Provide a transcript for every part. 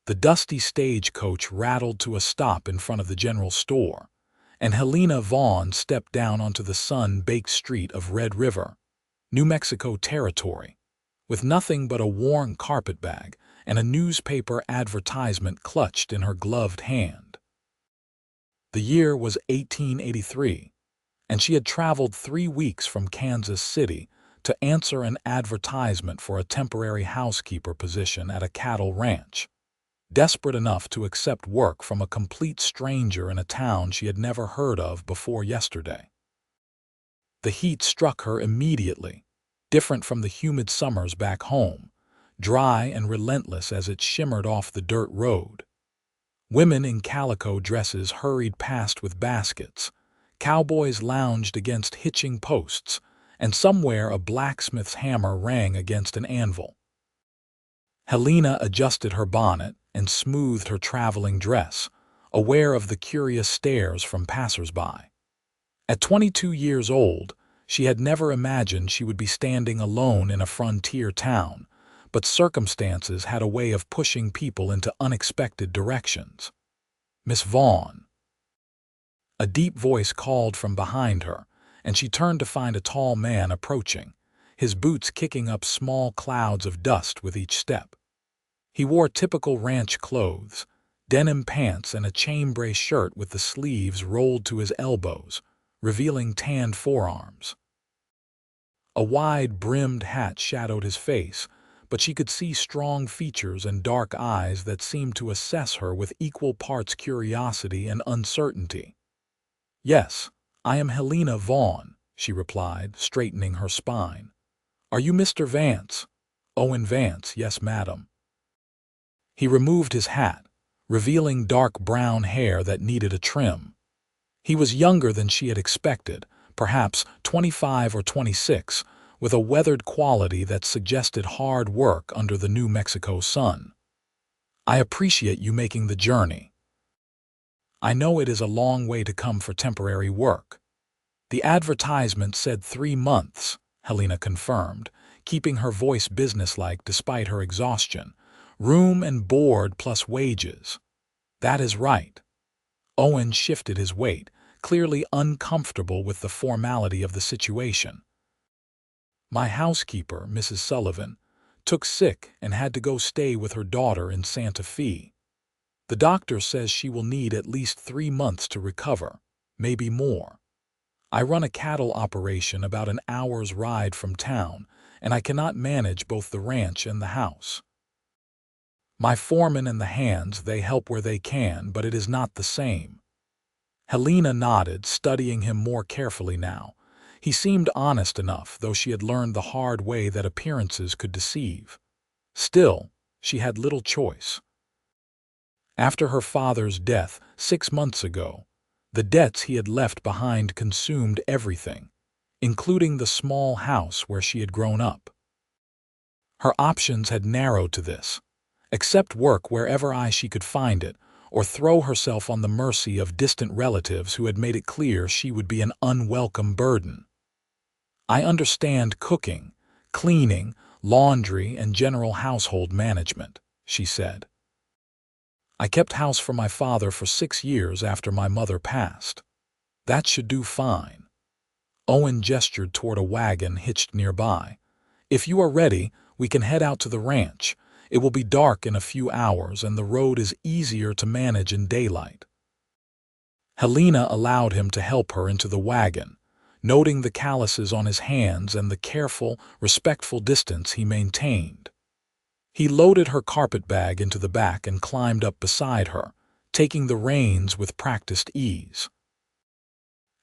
The dusty stagecoach rattled to a stop in front of the general store, and Helena Vaughn stepped down onto the sun-baked street of Red River, New Mexico territory, with nothing but a worn carpetbag and a newspaper advertisement clutched in her gloved hand. The year was 1883, and she had traveled 3 weeks from Kansas City to answer an advertisement for a temporary housekeeper position at a cattle ranch, desperate enough to accept work from a complete stranger in a town she had never heard of before yesterday. The heat struck her immediately, different from the humid summers back home, dry and relentless as it shimmered off the dirt road. Women in calico dresses hurried past with baskets, cowboys lounged against hitching posts, and somewhere a blacksmith's hammer rang against an anvil. Helena adjusted her bonnet and smoothed her traveling dress, aware of the curious stares from passers-by. At 22 years old, she had never imagined she would be standing alone in a frontier town, but circumstances had a way of pushing people into unexpected directions. "Miss Vaughn." A deep voice called from behind her, and she turned to find a tall man approaching, his boots kicking up small clouds of dust with each step. He wore typical ranch clothes, denim pants and a chambray shirt with the sleeves rolled to his elbows, revealing tanned forearms. A wide-brimmed hat shadowed his face, but she could see strong features and dark eyes that seemed to assess her with equal parts curiosity and uncertainty. "Yes, I am Helena Vaughn," she replied, straightening her spine. "Are you Mr. Vance?" "Owen Vance, yes, madam." He removed his hat, revealing dark brown hair that needed a trim. He was younger than she had expected, perhaps 25 or 26, with a weathered quality that suggested hard work under the New Mexico sun. "I appreciate you making the journey. I know it is a long way to come for temporary work." "The advertisement said 3 months," Helena confirmed, keeping her voice businesslike despite her exhaustion. "Room and board plus wages." "That is right." Owen shifted his weight, clearly uncomfortable with the formality of the situation. "My housekeeper, Mrs. Sullivan, took sick and had to go stay with her daughter in Santa Fe. The doctor says she will need at least 3 months to recover, maybe more. I run a cattle operation about an hour's ride from town, and I cannot manage both the ranch and the house. My foreman and the hands, they help where they can, but it is not the same." Helena nodded, studying him more carefully now. He seemed honest enough, though she had learned the hard way that appearances could deceive. Still, she had little choice. After her father's death 6 months ago, the debts he had left behind consumed everything, including the small house where she had grown up. Her options had narrowed to this: accept work wherever she could find it, or throw herself on the mercy of distant relatives who had made it clear she would be an unwelcome burden. "I understand cooking, cleaning, laundry, and general household management," she said. "I kept house for my father for 6 years after my mother passed. That should do fine." Owen gestured toward a wagon hitched nearby. "If you are ready, we can head out to the ranch. It will be dark in a few hours, and the road is easier to manage in daylight." Helena allowed him to help her into the wagon, noting the calluses on his hands and the careful, respectful distance he maintained. He loaded her carpetbag into the back and climbed up beside her, taking the reins with practiced ease.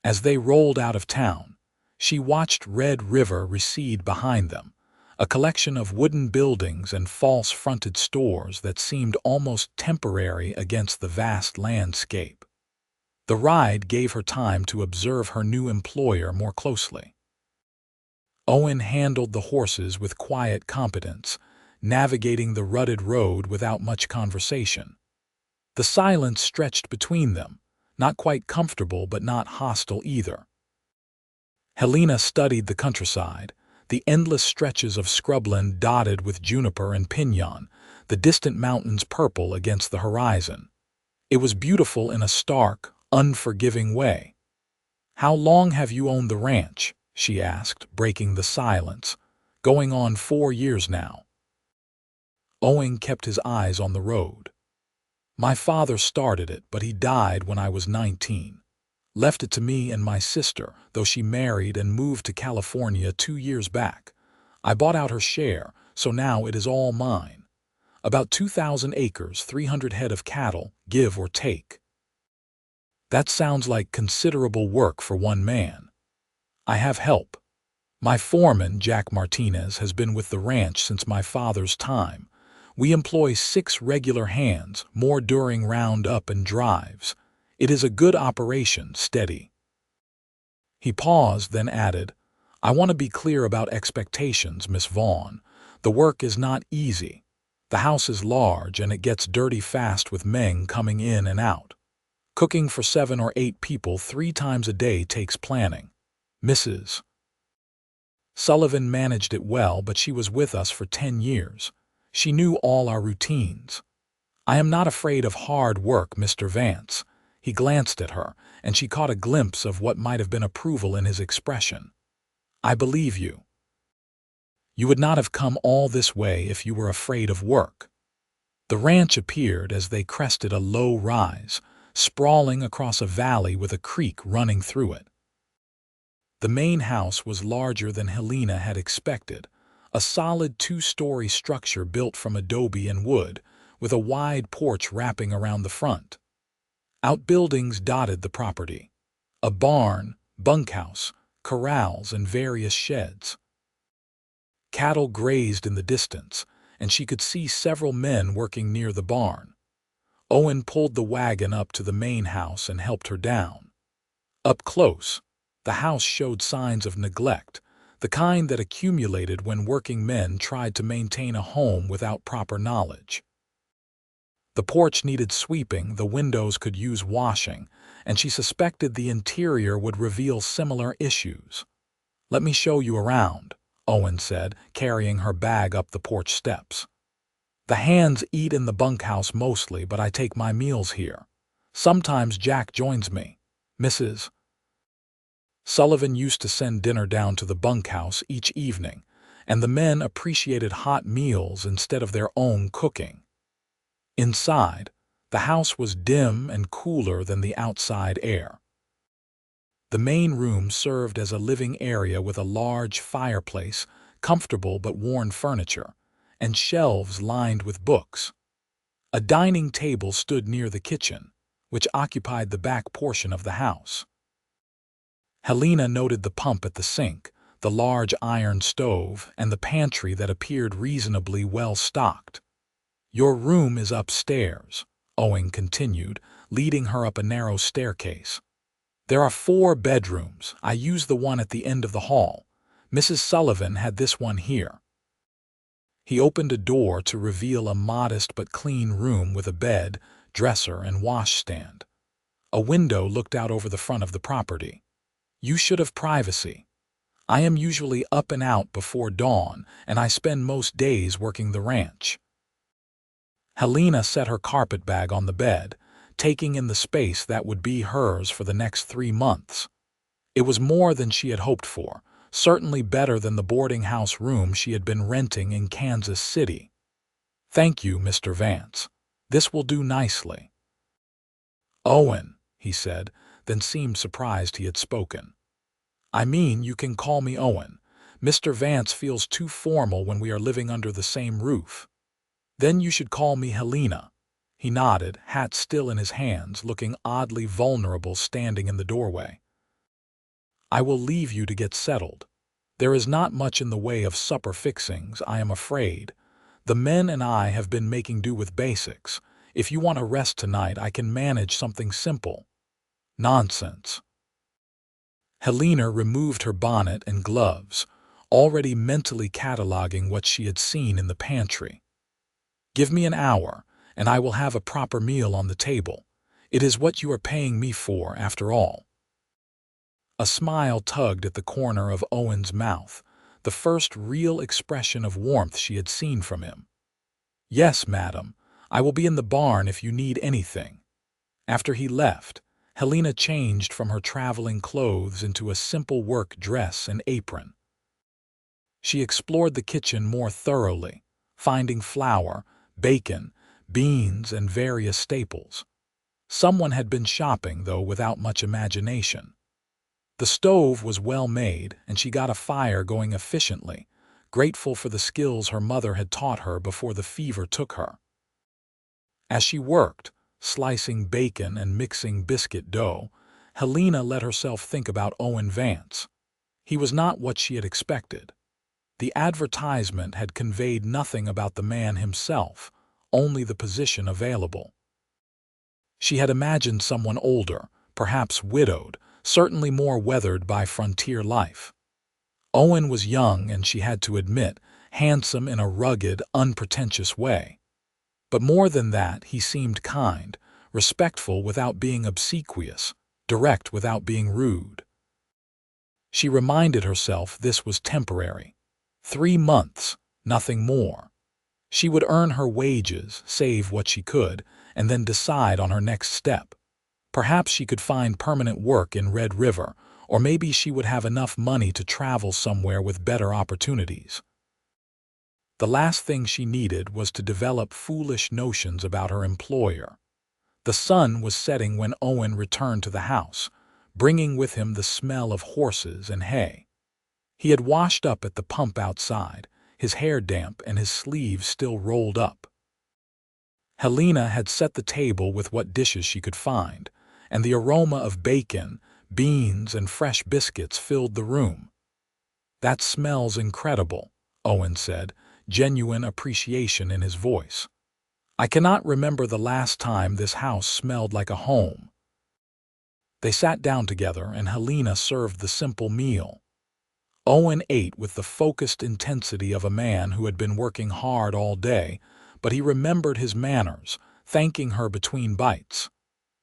As they rolled out of town, she watched Red River recede behind them, a collection of wooden buildings and false-fronted stores that seemed almost temporary against the vast landscape. The ride gave her time to observe her new employer more closely. Owen handled the horses with quiet competence, navigating the rutted road without much conversation. The silence stretched between them, not quite comfortable but not hostile either. Helena studied the countryside, the endless stretches of scrubland dotted with juniper and pinon, the distant mountains purple against the horizon. It was beautiful in a stark, unforgiving way. "How long have you owned the ranch?" she asked, breaking the silence. "Going on 4 years now." Owen kept his eyes on the road. "My father started it, but he died when I was 19. Left it to me and my sister, though she married and moved to California 2 years back. I bought out her share, so now it is all mine. About 2,000 acres, 300 head of cattle, give or take." "That sounds like considerable work for one man." "I have help. My foreman, Jack Martinez, has been with the ranch since my father's time. We employ 6 regular hands, more during round-up and drives. It is a good operation, steady." He paused, then added, "I want to be clear about expectations, Miss Vaughn. The work is not easy. The house is large, and it gets dirty fast with men coming in and out. Cooking for 7 or 8 people 3 times a day takes planning. Mrs. Sullivan managed it well, but she was with us for 10 years. She knew all our routines. I am not afraid of hard work, Mr. Vance." He glanced at her, and she caught a glimpse of what might have been approval in his expression. "I believe you. You would not have come all this way if you were afraid of work." The ranch appeared as they crested a low rise, sprawling across a valley with a creek running through it. The main house was larger than Helena had expected, a solid 2-story structure built from adobe and wood, with a wide porch wrapping around the front. Outbuildings dotted the property: a barn, bunkhouse, corrals, and various sheds. Cattle grazed in the distance, and she could see several men working near the barn. Owen pulled the wagon up to the main house and helped her down. Up close, the house showed signs of neglect, the kind that accumulated when working men tried to maintain a home without proper knowledge. The porch needed sweeping, the windows could use washing, and she suspected the interior would reveal similar issues. "Let me show you around," Owen said, carrying her bag up the porch steps. "The hands eat in the bunkhouse mostly, but I take my meals here. Sometimes Jack joins me. Mrs. Sullivan used to send dinner down to the bunkhouse each evening, and the men appreciated hot meals instead of their own cooking." Inside, the house was dim and cooler than the outside air. The main room served as a living area with a large fireplace, comfortable but worn furniture, and shelves lined with books. A dining table stood near the kitchen, which occupied the back portion of the house. Helena noted the pump at the sink, the large iron stove, and the pantry that appeared reasonably well stocked. "Your room is upstairs," Owen continued, leading her up a narrow staircase. "There are 4 bedrooms. I use the one at the end of the hall. Mrs. Sullivan had this one here." He opened a door to reveal a modest but clean room with a bed, dresser, and washstand. A window looked out over the front of the property. "You should have privacy. I am usually up and out before dawn, and I spend most days working the ranch." Helena set her carpetbag on the bed, taking in the space that would be hers for the next 3 months. It was more than she had hoped for, certainly better than the boarding house room she had been renting in Kansas City. "Thank you, Mr. Vance. This will do nicely." "Owen," he said, then seemed surprised he had spoken. "I mean, you can call me Owen. Mr. Vance feels too formal when we are living under the same roof." "Then you should call me Helena." He nodded, hat still in his hands, looking oddly vulnerable standing in the doorway. "I will leave you to get settled. There is not much in the way of supper fixings, I am afraid. The men and I have been making do with basics. If you want to rest tonight, I can manage something simple." "Nonsense." Helena removed her bonnet and gloves, already mentally cataloging what she had seen in the pantry. "Give me an hour, and I will have a proper meal on the table. It is what you are paying me for, after all." A smile tugged at the corner of Owen's mouth, the first real expression of warmth she had seen from him. "Yes, madam. I will be in the barn if you need anything." After he left, Helena changed from her traveling clothes into a simple work dress and apron. She explored the kitchen more thoroughly, finding flour, bacon, beans, and various staples. Someone had been shopping, though without much imagination. The stove was well made, and she got a fire going efficiently, grateful for the skills her mother had taught her before the fever took her. As she worked, slicing bacon and mixing biscuit dough, Helena let herself think about Owen Vance. He was not what she had expected. The advertisement had conveyed nothing about the man himself, only the position available. She had imagined someone older, perhaps widowed, certainly more weathered by frontier life. Owen was young and, she had to admit, handsome in a rugged, unpretentious way. But more than that, he seemed kind, respectful without being obsequious, direct without being rude. She reminded herself this was temporary. 3 months, nothing more. She would earn her wages, save what she could, and then decide on her next step. Perhaps she could find permanent work in Red River, or maybe she would have enough money to travel somewhere with better opportunities. The last thing she needed was to develop foolish notions about her employer. The sun was setting when Owen returned to the house, bringing with him the smell of horses and hay. He had washed up at the pump outside, his hair damp and his sleeves still rolled up. Helena had set the table with what dishes she could find, and the aroma of bacon, beans, and fresh biscuits filled the room. "That smells incredible," Owen said, genuine appreciation in his voice. "I cannot remember the last time this house smelled like a home." They sat down together and Helena served the simple meal. Owen ate with the focused intensity of a man who had been working hard all day, but he remembered his manners, thanking her between bites.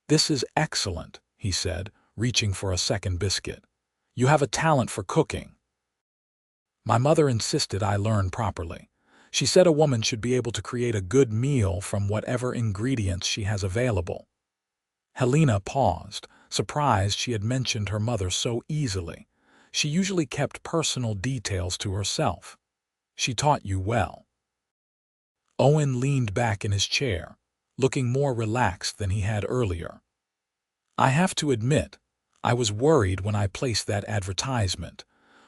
"This is excellent," he said, reaching for a second biscuit. "You have a talent for cooking." "My mother insisted I learn properly. She said a woman should be able to create a good meal from whatever ingredients she has available." Helena paused, surprised she had mentioned her mother so easily. She usually kept personal details to herself. "She taught you well." Owen leaned back in his chair, looking more relaxed than he had earlier. "I have to admit, I was worried when I placed that advertisement,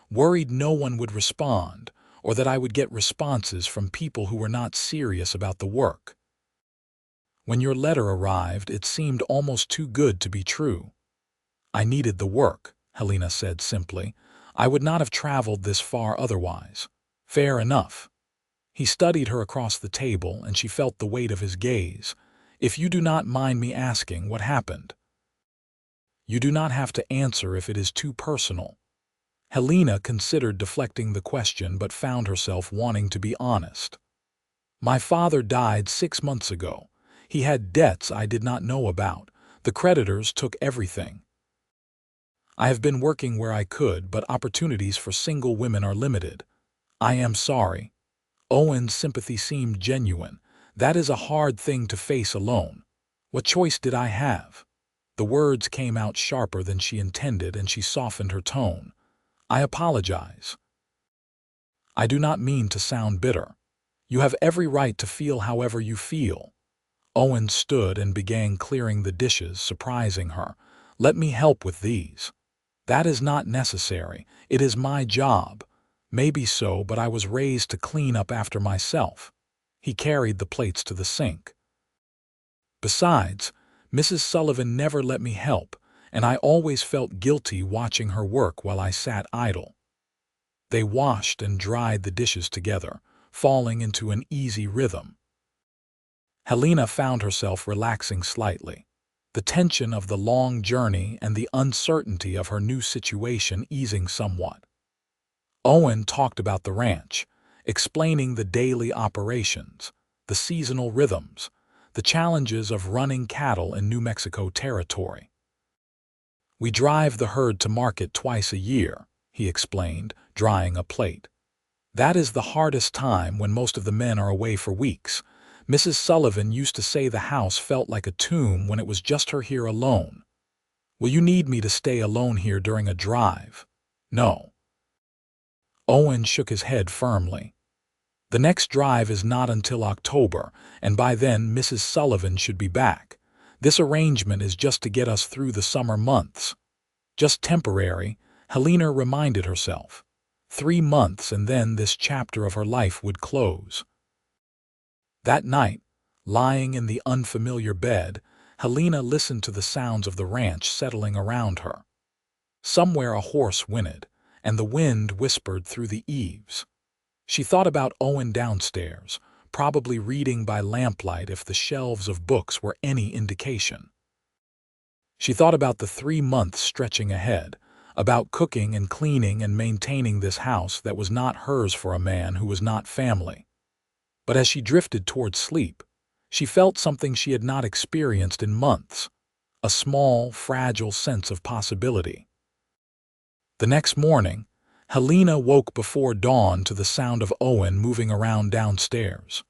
worried no one would respond, or that I would get responses from people who were not serious about the work. When your letter arrived, it seemed almost too good to be true." "I needed the work," Helena said simply. "I would not have traveled this far otherwise." "Fair enough." He studied her across the table, and she felt the weight of his gaze. "If you do not mind me asking, what happened?" "You do not have to answer if it is too personal." Helena considered deflecting the question but found herself wanting to be honest. "My father died 6 months ago. He had debts I did not know about. The creditors took everything. I have been working where I could, but opportunities for single women are limited. I am sorry." Owen's sympathy seemed genuine. "That is a hard thing to face alone. What choice did I have?" The words came out sharper than she intended, and she softened her tone. "I apologize. I do not mean to sound bitter. You have every right to feel however you feel." Owen stood and began clearing the dishes, surprising her. "Let me help with these." "That is not necessary. It is my job." "Maybe so, but I was raised to clean up after myself." He carried the plates to the sink. "Besides, Mrs. Sullivan never let me help, and I always felt guilty watching her work while I sat idle." They washed and dried the dishes together, falling into an easy rhythm. Helena found herself relaxing slightly. The tension of the long journey and the uncertainty of her new situation easing somewhat. Owen talked about the ranch, explaining the daily operations, the seasonal rhythms, the challenges of running cattle in New Mexico territory. "We drive the herd to market twice a year," he explained, drying a plate. "That is the hardest time when most of the men are away for weeks. Mrs. Sullivan used to say the house felt like a tomb when it was just her here alone. Will you need me to stay alone here during a drive? No. Owen shook his head firmly. The next drive is not until October, and by then Mrs. Sullivan should be back. This arrangement is just to get us through the summer months. Just temporary, Helena reminded herself. 3 months and then this chapter of her life would close. That night, lying in the unfamiliar bed, Helena listened to the sounds of the ranch settling around her. Somewhere a horse whinnied, and the wind whispered through the eaves. She thought about Owen downstairs, probably reading by lamplight if the shelves of books were any indication. She thought about the 3 months stretching ahead, about cooking and cleaning and maintaining this house that was not hers for a man who was not family. But as she drifted toward sleep, she felt something she had not experienced in months, a small, fragile sense of possibility. The next morning, Helena woke before dawn to the sound of Owen moving around downstairs.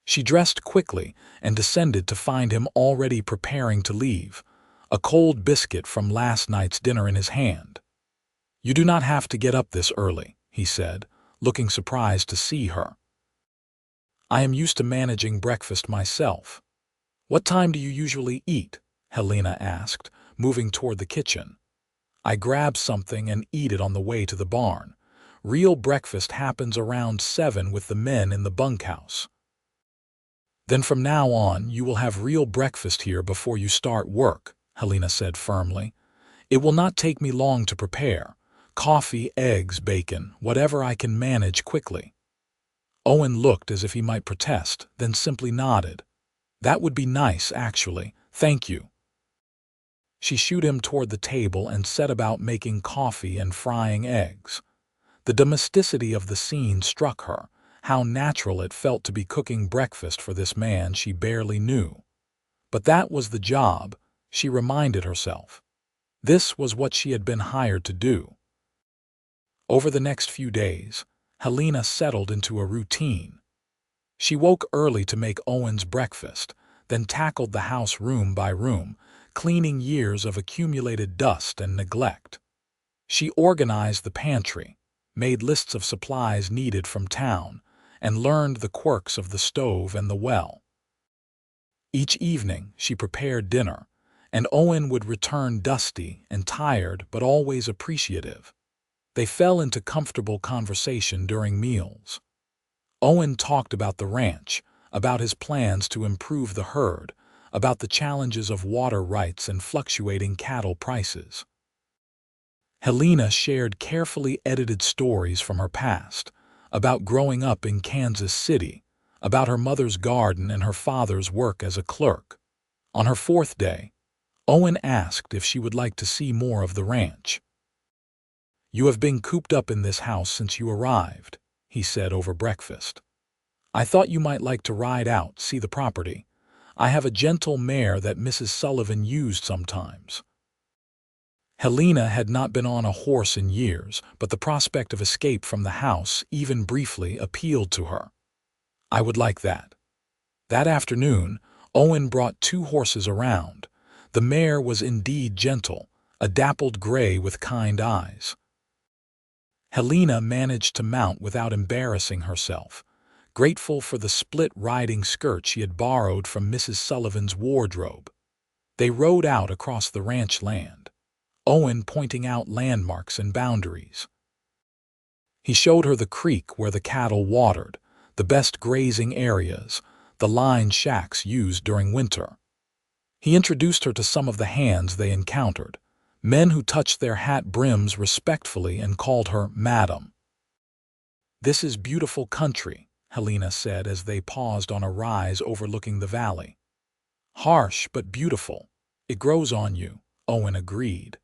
She dressed quickly and descended to find him already preparing to leave, a cold biscuit from last night's dinner in his hand. "You do not have to get up this early," he said, looking surprised to see her. "I am used to managing breakfast myself." "What time do you usually eat?" Helena asked, moving toward the kitchen. "I grab something and eat it on the way to the barn. Real breakfast happens around 7 with the men in the bunkhouse." "Then from now on, you will have real breakfast here before you start work," Helena said firmly. "It will not take me long to prepare. Coffee, eggs, bacon, whatever I can manage quickly." Owen looked as if he might protest, then simply nodded. "That would be nice, actually. Thank you." She shooed him toward the table and set about making coffee and frying eggs. The domesticity of the scene struck her, how natural it felt to be cooking breakfast for this man she barely knew. But that was the job, she reminded herself. This was what she had been hired to do. Over the next few days, Helena settled into a routine. She woke early to make Owen's breakfast, then tackled the house room by room, cleaning years of accumulated dust and neglect. She organized the pantry, made lists of supplies needed from town, and learned the quirks of the stove and the well. Each evening she prepared dinner, and Owen would return dusty and tired but always appreciative. They fell into comfortable conversation during meals. Owen talked about the ranch, about his plans to improve the herd, about the challenges of water rights and fluctuating cattle prices. Helena shared carefully edited stories from her past, about growing up in Kansas City, about her mother's garden and her father's work as a clerk. On her 4th day, Owen asked if she would like to see more of the ranch. "You have been cooped up in this house since you arrived," he said over breakfast. "I thought you might like to ride out, see the property. I have a gentle mare that Mrs. Sullivan used sometimes." Helena had not been on a horse in years, but the prospect of escape from the house, even briefly, appealed to her. "I would like that." That afternoon, Owen brought 2 horses around. The mare was indeed gentle, a dappled gray with kind eyes. Helena managed to mount without embarrassing herself, grateful for the split riding skirt she had borrowed from Mrs. Sullivan's wardrobe. They rode out across the ranch land, Owen pointing out landmarks and boundaries. He showed her the creek where the cattle watered, the best grazing areas, the lined shacks used during winter. He introduced her to some of the hands they encountered, men who touched their hat brims respectfully and called her Madam. "This is beautiful country," Helena said as they paused on a rise overlooking the valley. "Harsh but beautiful. It grows on you," Owen agreed.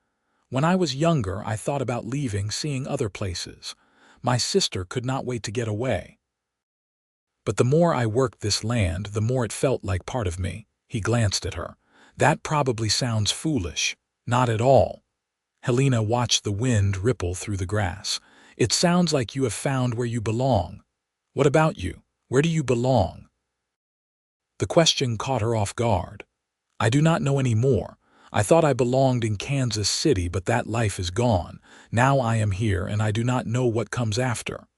"When I was younger, I thought about leaving, seeing other places. My sister could not wait to get away. But the more I worked this land, the more it felt like part of me." He glanced at her. "That probably sounds foolish." "Not at all." Helena watched the wind ripple through the grass. "It sounds like you have found where you belong." "What about you? Where do you belong?" The question caught her off guard. "I do not know any more. I thought I belonged in Kansas City, but that life is gone. Now I am here, and I do not know what comes after."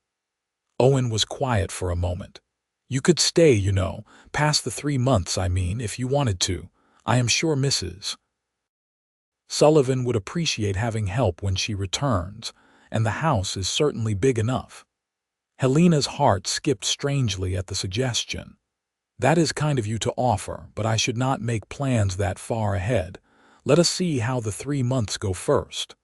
Owen was quiet for a moment. "You could stay, you know, past the 3 months, I mean, if you wanted to. I am sure Mrs. Sullivan would appreciate having help when she returns, and the house is certainly big enough." Helena's heart skipped strangely at the suggestion. "That is kind of you to offer, but I should not make plans that far ahead. Let us see how the 3 months go first."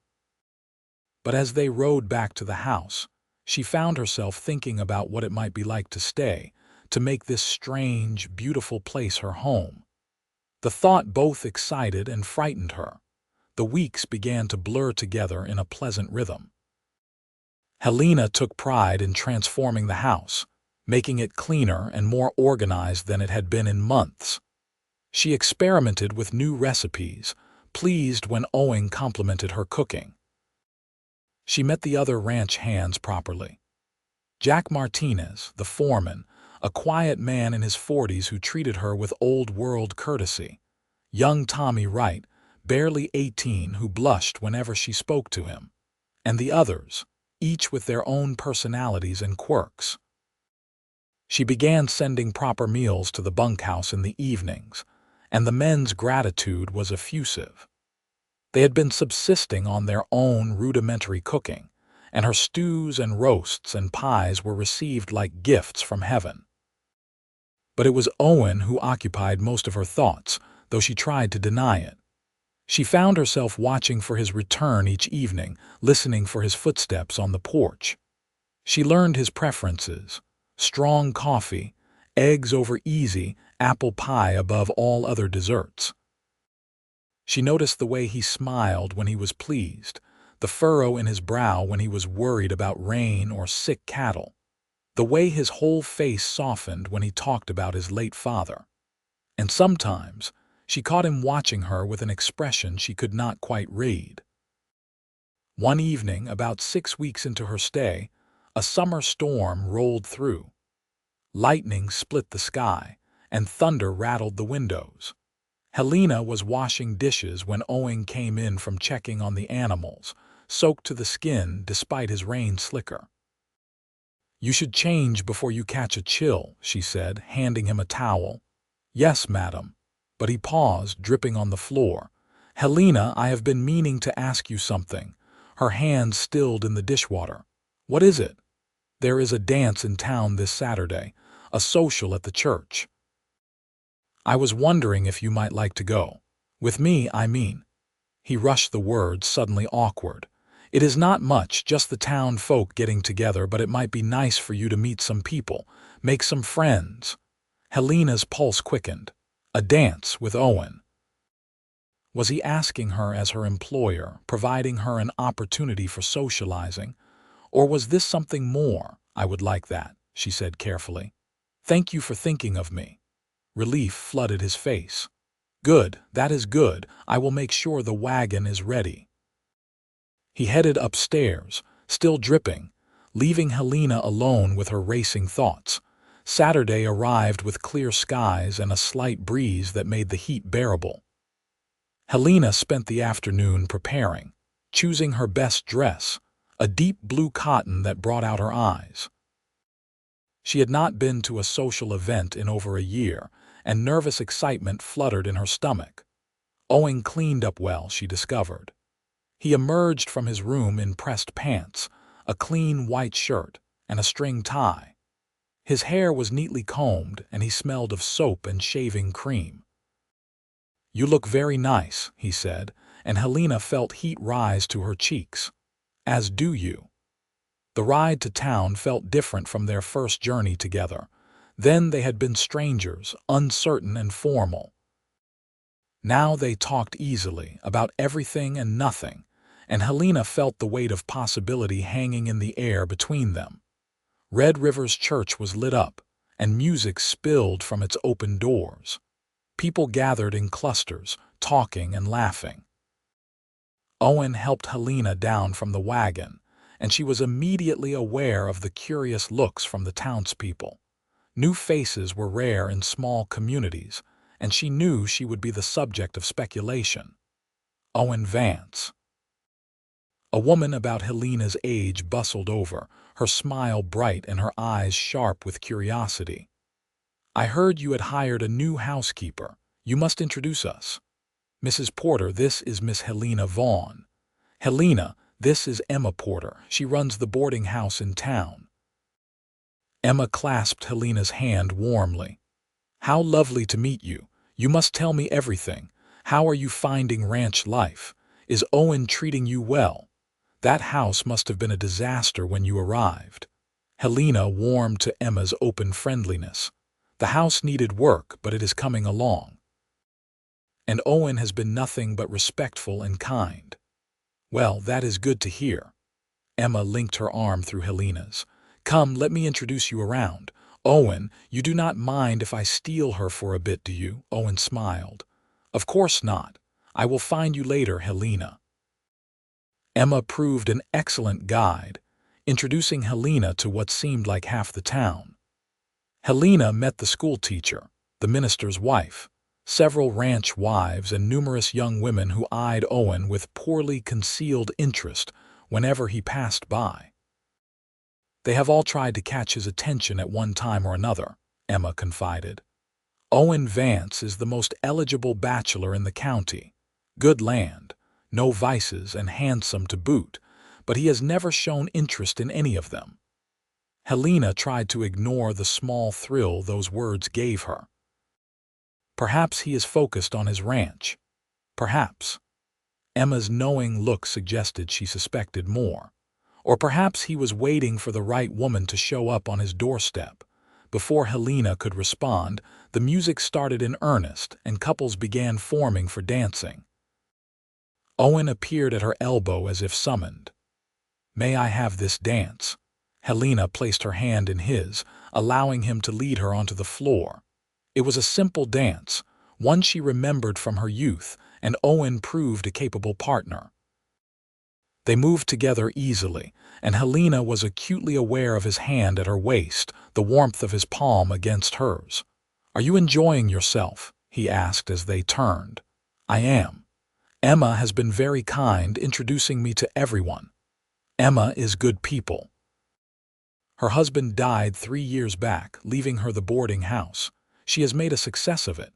But as they rode back to the house, she found herself thinking about what it might be like to stay, to make this strange, beautiful place her home. The thought both excited and frightened her. The weeks began to blur together in a pleasant rhythm. Helena took pride in transforming the house, making it cleaner and more organized than it had been in months. She experimented with new recipes, pleased when Owen complimented her cooking. She met the other ranch hands properly. Jack Martinez, the foreman, a quiet man in his 40s who treated her with old-world courtesy. Young Tommy Wright, barely 18, who blushed whenever she spoke to him. And the others, each with their own personalities and quirks. She began sending proper meals to the bunkhouse in the evenings, and the men's gratitude was effusive. They had been subsisting on their own rudimentary cooking, and her stews and roasts and pies were received like gifts from heaven. But it was Owen who occupied most of her thoughts, though she tried to deny it. She found herself watching for his return each evening, listening for his footsteps on the porch. She learned his preferences: strong coffee, eggs over easy, apple pie above all other desserts. She noticed the way he smiled when he was pleased, the furrow in his brow when he was worried about rain or sick cattle, the way his whole face softened when he talked about his late father. And sometimes she caught him watching her with an expression she could not quite read. One evening, about 6 weeks into her stay, a summer storm rolled through. Lightning split the sky, and thunder rattled the windows. Helena was washing dishes when Owen came in from checking on the animals, soaked to the skin despite his rain slicker. "You should change before you catch a chill," she said, handing him a towel. "Yes, madam." But he paused, dripping on the floor. "Helena, I have been meaning to ask you something." Her hands stilled in the dishwater. "What is it?" "There is a dance in town this Saturday, a social at the church. I was wondering if you might like to go. With me, I mean." He rushed the words, suddenly awkward. "It is not much, just the town folk getting together, but it might be nice for you to meet some people, make some friends." Helena's pulse quickened. A dance with Owen. Was he asking her as her employer, providing her an opportunity for socializing? Or was this something more? "I would like that," she said carefully. "Thank you for thinking of me." Relief flooded his face. "Good, that is good. I will make sure the wagon is ready." He headed upstairs, still dripping, leaving Helena alone with her racing thoughts. Saturday arrived with clear skies and a slight breeze that made the heat bearable. Helena spent the afternoon preparing, choosing her best dress, a deep blue cotton that brought out her eyes. She had not been to a social event in over a year, and nervous excitement fluttered in her stomach. Owen cleaned up well, she discovered. He emerged from his room in pressed pants, a clean white shirt, and a string tie. His hair was neatly combed, and he smelled of soap and shaving cream. "You look very nice," he said, and Helena felt heat rise to her cheeks. "As do you." The ride to town felt different from their first journey together. Then they had been strangers, uncertain and formal. Now they talked easily, about everything and nothing, and Helena felt the weight of possibility hanging in the air between them. Red River's church was lit up, and music spilled from its open doors. People gathered in clusters, talking and laughing. Owen helped Helena down from the wagon, and she was immediately aware of the curious looks from the townspeople. New faces were rare in small communities, and she knew she would be the subject of speculation. Owen Vance. A woman about Helena's age bustled over, her smile bright and her eyes sharp with curiosity. "I heard you had hired a new housekeeper. You must introduce us." "Mrs. Porter, this is Miss Helena Vaughn." "Helena, this is Emma Porter. She runs the boarding house in town." Emma clasped Helena's hand warmly. "How lovely to meet you. You must tell me everything. How are you finding ranch life? Is Owen treating you well? That house must have been a disaster when you arrived." Helena warmed to Emma's open friendliness. "The house needed work, but it is coming along. And Owen has been nothing but respectful and kind." "Well, that is good to hear." Emma linked her arm through Helena's. "Come, let me introduce you around. Owen, you do not mind if I steal her for a bit, do you?" Owen smiled. "Of course not. I will find you later, Helena." Emma proved an excellent guide, introducing Helena to what seemed like half the town. Helena met the schoolteacher, the minister's wife, several ranch wives, and numerous young women who eyed Owen with poorly concealed interest whenever he passed by. "They have all tried to catch his attention at one time or another," Emma confided. "Owen Vance is the most eligible bachelor in the county. Good land, no vices, and handsome to boot, but he has never shown interest in any of them." Helena tried to ignore the small thrill those words gave her. "Perhaps he is focused on his ranch." "Perhaps." Emma's knowing look suggested she suspected more. Or perhaps he was waiting for the right woman to show up on his doorstep. Before Helena could respond, the music started in earnest and couples began forming for dancing. Owen appeared at her elbow as if summoned. "May I have this dance?" Helena placed her hand in his, allowing him to lead her onto the floor. It was a simple dance, one she remembered from her youth, and Owen proved a capable partner. They moved together easily, and Helena was acutely aware of his hand at her waist, the warmth of his palm against hers. "Are you enjoying yourself?" he asked as they turned. "I am. Emma has been very kind, introducing me to everyone. Emma is good people. Her husband died 3 years back, leaving her the boarding house. She has made a success of it."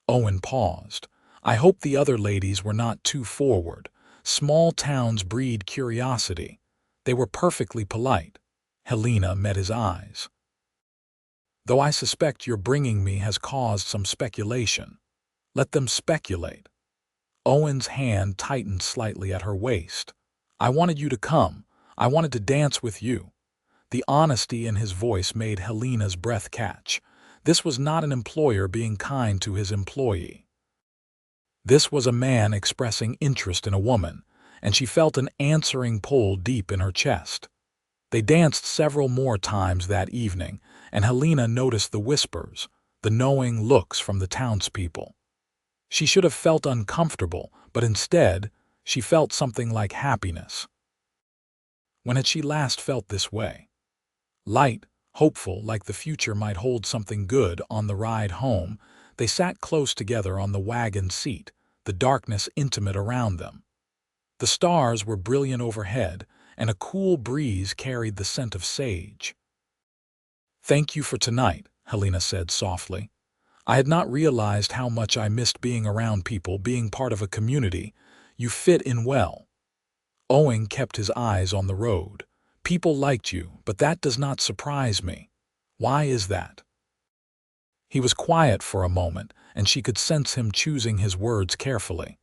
Owen paused. "I hope the other ladies were not too forward. Small towns breed curiosity." "They were perfectly polite." Helena met his eyes. "Though I suspect your bringing me has caused some speculation." "Let them speculate." Owen's hand tightened slightly at her waist. "I wanted you to come. I wanted to dance with you." The honesty in his voice made Helena's breath catch. This was not an employer being kind to his employee. This was a man expressing interest in a woman, and she felt an answering pull deep in her chest. They danced several more times that evening, and Helena noticed the whispers, the knowing looks from the townspeople. She should have felt uncomfortable, but instead, she felt something like happiness. When had she last felt this way? Light, hopeful, like the future might hold something good. On the ride home, they sat close together on the wagon seat, the darkness intimate around them. The stars were brilliant overhead, and a cool breeze carried the scent of sage. "Thank you for tonight," Helena said softly. "I had not realized how much I missed being around people, being part of a community. You fit in well." Owen kept his eyes on the road. "People liked you, but that does not surprise me. Why is that?" He was quiet for a moment, and she could sense him choosing his words carefully.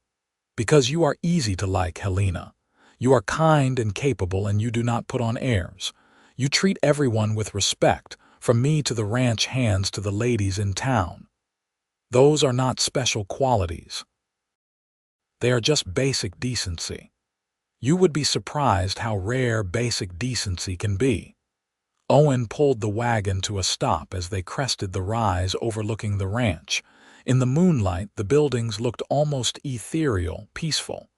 "Because you are easy to like, Helena. You are kind and capable, and you do not put on airs. You treat everyone with respect, from me to the ranch hands to the ladies in town. Those are not special qualities. They are just basic decency. You would be surprised how rare basic decency can be." Owen pulled the wagon to a stop as they crested the rise overlooking the ranch. In the moonlight, the buildings looked almost ethereal, peaceful.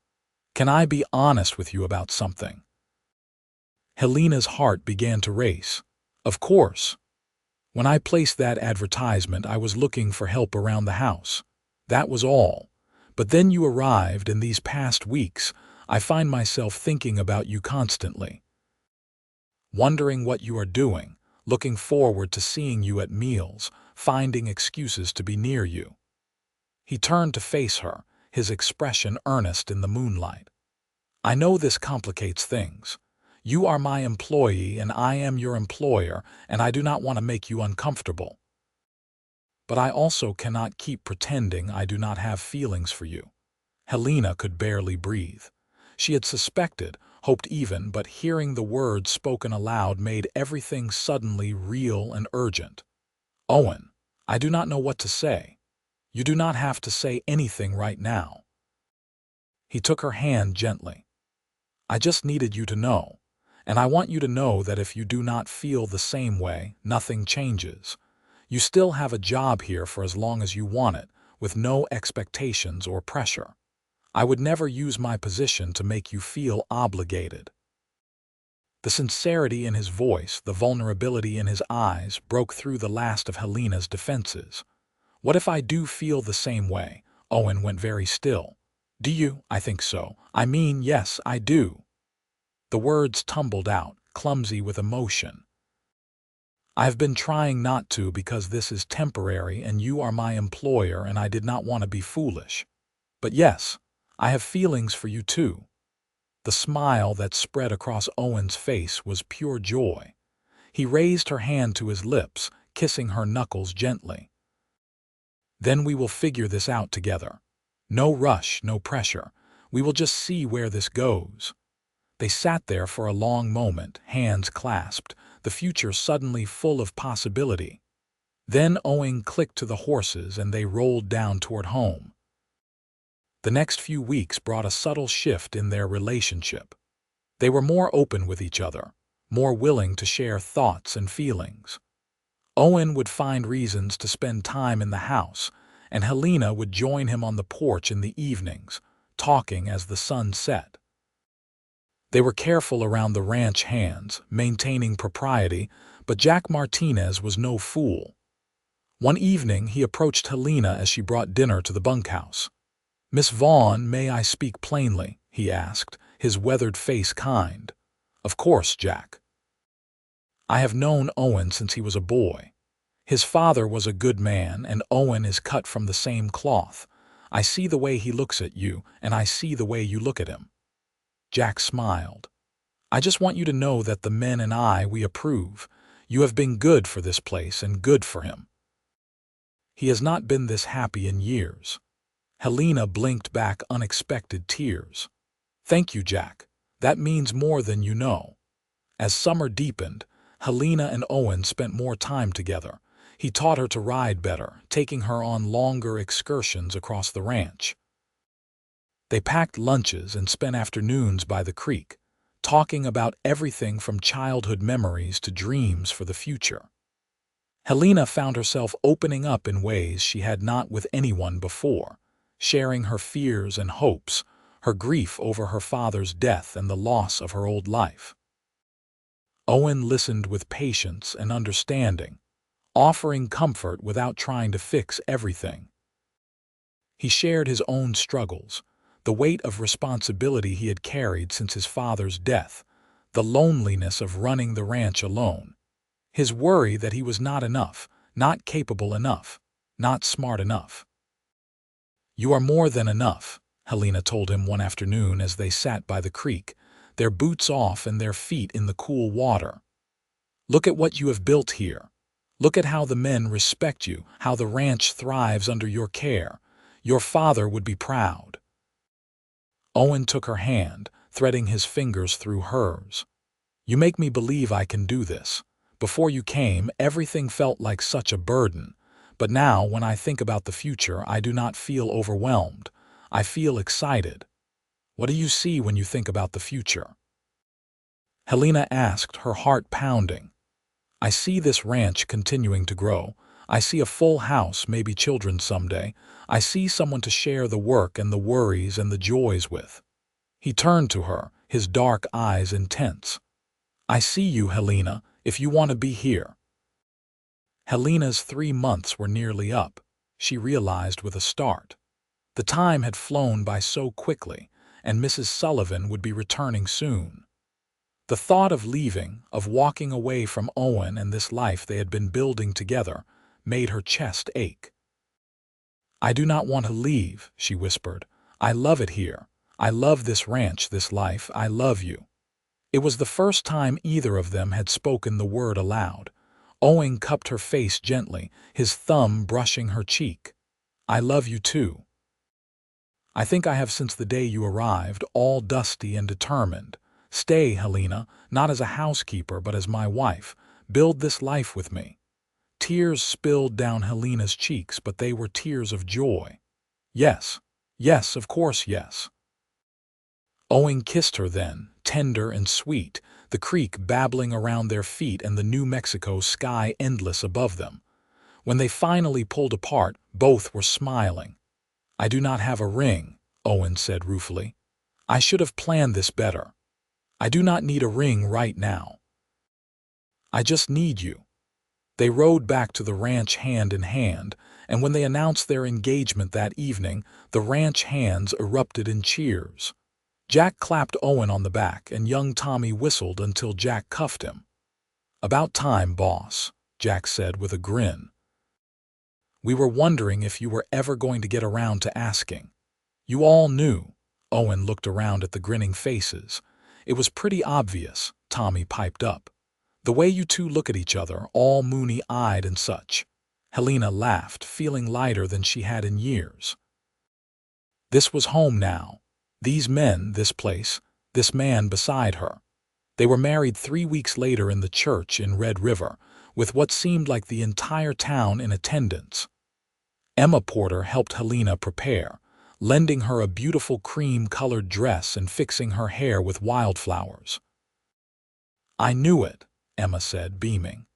"Can I be honest with you about something?" Helena's heart began to race. "Of course." When I placed that advertisement, I was looking for help around the house. That was all. But then you arrived, and these past weeks, I find myself thinking about you constantly. Wondering what you are doing, looking forward to seeing you at meals, finding excuses to be near you." He turned to face her, his expression earnest in the moonlight. "I know this complicates things. You are my employee and I am your employer, and I do not want to make you uncomfortable. But I also cannot keep pretending I do not have feelings for you." Helena could barely breathe. She had suspected, hoped even, but hearing the words spoken aloud made everything suddenly real and urgent. "Owen, I do not know what to say. You do not have to say anything right now." He took her hand gently. "I just needed you to know, and I want you to know that if you do not feel the same way, nothing changes. You still have a job here for as long as you want it, with no expectations or pressure. I would never use my position to make you feel obligated." The sincerity in his voice, the vulnerability in his eyes, broke through the last of Helena's defenses. "What if I do feel the same way?" Owen went very still. "Do you?" "I think so. I mean, yes, I do." The words tumbled out, clumsy with emotion. "I have been trying not to because this is temporary and you are my employer and I did not want to be foolish. But yes, I have feelings for you too." The smile that spread across Owen's face was pure joy. He raised her hand to his lips, kissing her knuckles gently. "Then we will figure this out together. No rush, no pressure. We will just see where this goes." They sat there for a long moment, hands clasped, the future suddenly full of possibility. Then Owen clicked to the horses and they rolled down toward home. The next few weeks brought a subtle shift in their relationship. They were more open with each other, more willing to share thoughts and feelings. Owen would find reasons to spend time in the house, and Helena would join him on the porch in the evenings, talking as the sun set. They were careful around the ranch hands, maintaining propriety, but Jack Martinez was no fool. One evening he approached Helena as she brought dinner to the bunkhouse. "Miss Vaughn, may I speak plainly?" he asked, his weathered face kind. "Of course, Jack." "I have known Owen since he was a boy. His father was a good man, and Owen is cut from the same cloth. I see the way he looks at you, and I see the way you look at him." Jack smiled. "I just want you to know that the men and we approve. You have been good for this place and good for him. He has not been this happy in years." Helena blinked back unexpected tears. "Thank you, Jack. That means more than you know." As summer deepened, Helena and Owen spent more time together. He taught her to ride better, taking her on longer excursions across the ranch. They packed lunches and spent afternoons by the creek, talking about everything from childhood memories to dreams for the future. Helena found herself opening up in ways she had not with anyone before, sharing her fears and hopes, her grief over her father's death and the loss of her old life. Owen listened with patience and understanding, offering comfort without trying to fix everything. He shared his own struggles, the weight of responsibility he had carried since his father's death, the loneliness of running the ranch alone, his worry that he was not enough, not capable enough, not smart enough. "You are more than enough," Helena told him one afternoon as they sat by the creek, their boots off and their feet in the cool water. "Look at what you have built here. Look at how the men respect you, how the ranch thrives under your care. Your father would be proud." Owen took her hand, threading his fingers through hers. "You make me believe I can do this. Before you came, everything felt like such a burden. But now, when I think about the future, I do not feel overwhelmed. I feel excited." "What do you see when you think about the future?" Helena asked, her heart pounding. "I see this ranch continuing to grow. I see a full house, maybe children someday. I see someone to share the work and the worries and the joys with." He turned to her, his dark eyes intense. "I see you, Helena, if you want to be here." Helena's 3 months were nearly up, she realized with a start. The time had flown by so quickly, and Mrs. Sullivan would be returning soon. The thought of leaving, of walking away from Owen and this life they had been building together, made her chest ache. "I do not want to leave," she whispered. "I love it here. I love this ranch, this life. I love you." It was the first time either of them had spoken the word aloud. Owen cupped her face gently, his thumb brushing her cheek. "I love you too. I think I have since the day you arrived, all dusty and determined. Stay, Helena, not as a housekeeper but as my wife. Build this life with me." Tears spilled down Helena's cheeks, but they were tears of joy. "Yes, yes, of course, yes." Owen kissed her then, tender and sweet, the creek babbling around their feet and the New Mexico sky endless above them. When they finally pulled apart, both were smiling. "I do not have a ring," Owen said ruefully. "I should have planned this better. I do not need a ring right now. I just need you." They rode back to the ranch hand in hand, and when they announced their engagement that evening, the ranch hands erupted in cheers. Jack clapped Owen on the back, and young Tommy whistled until Jack cuffed him. "About time, boss," Jack said with a grin. "We were wondering if you were ever going to get around to asking." "You all knew." Owen looked around at the grinning faces. "It was pretty obvious," Tommy piped up. "The way you two look at each other, all moony-eyed and such." Helena laughed, feeling lighter than she had in years. This was home now. These men, this place, this man beside her. They were married 3 weeks later in the church in Red River, with what seemed like the entire town in attendance. Emma Porter helped Helena prepare, lending her a beautiful cream-colored dress and fixing her hair with wildflowers. "I knew it," Emma said, beaming.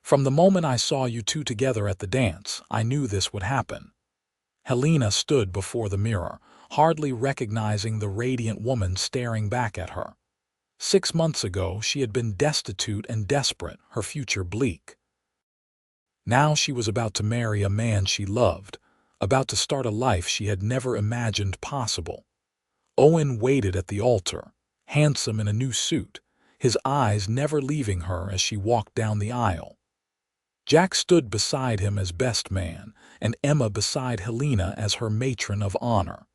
"From the moment I saw you two together at the dance, I knew this would happen." Helena stood before the mirror, hardly recognizing the radiant woman staring back at her. 6 months ago, she had been destitute and desperate, her future bleak. Now she was about to marry a man she loved, about to start a life she had never imagined possible. Owen waited at the altar, handsome in a new suit, his eyes never leaving her as she walked down the aisle. Jack stood beside him as best man, and Emma beside Helena as her matron of honor.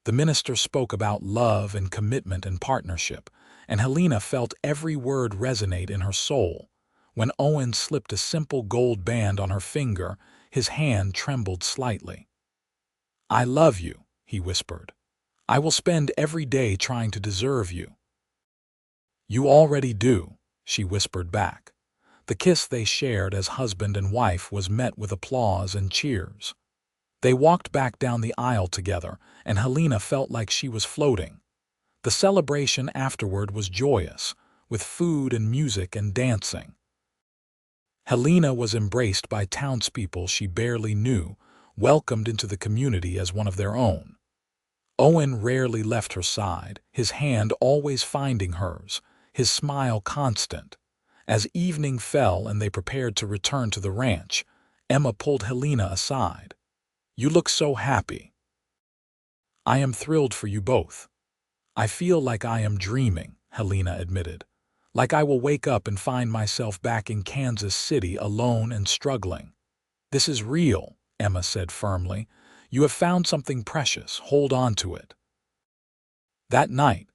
The minister spoke about love and commitment and partnership, and Helena felt every word resonate in her soul. When Owen slipped a simple gold band on her finger, his hand trembled slightly. "I love you," he whispered. "I will spend every day trying to deserve you." "You already do," she whispered back. The kiss they shared as husband and wife was met with applause and cheers. They walked back down the aisle together, and Helena felt like she was floating. The celebration afterward was joyous, with food and music and dancing. Helena was embraced by townspeople she barely knew, welcomed into the community as one of their own. Owen rarely left her side, his hand always finding hers, his smile constant. As evening fell and they prepared to return to the ranch, Emma pulled Helena aside. "You look so happy." "I am thrilled for you both. I feel like I am dreaming," Helena admitted. "Like I will wake up and find myself back in Kansas City alone and struggling." "This is real," Emma said firmly. "You have found something precious. Hold on to it." That night,